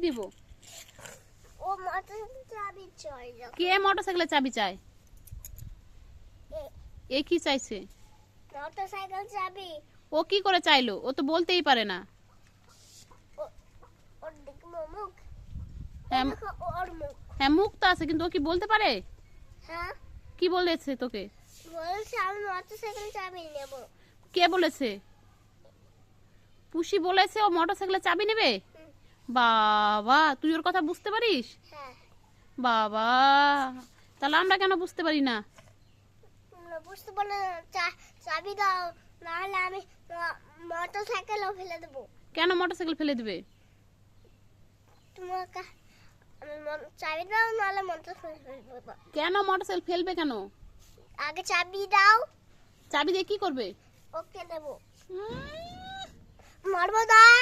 দিব? ও মোটরসাইকেল চাবি চাই। কে মোটরসাইকেলের চাবি চায়? এ কি চাইছে? মোটরসাইকেল চাবি। ও কি করে চাইলো? ও তো বলতেই পারে না। ওর দিকে মুখ। হ্যাঁ ওর মুখ। হ্যাঁ, মুখ তো আছে, কিন্তু ও কি বলতে পারে? হ্যাঁ, কি বলেছে তোকে? বলছে আমি মোটরসাইকেল চাবি নেব। কে বলেছে? পুষি বলেছে ও মোটরসাইকেলের চাবি নেবে? বাবা, তুই ওর কথা বুঝতে পারিস? হ্যাঁ। বাবা, তাহলে আমরা কেন বুঝতে পারি না? তোমরা বুঝতে পারো না, চাবি দাও, নাহলে আমি মোটরসাইকেলও ফেলে দেবো। কেন মোটরসাইকেল ফেলে দিবে? তোমাকে চাবি দাও, নাহলে মোটরসাইকেল ফেলে দেবো। কেন মোটরসাইকেল ফেলবে কেন? আগে চাবি দাও। চাবি দিয়ে কি করবে? ওকে দেবো। উম, মারবো দাও।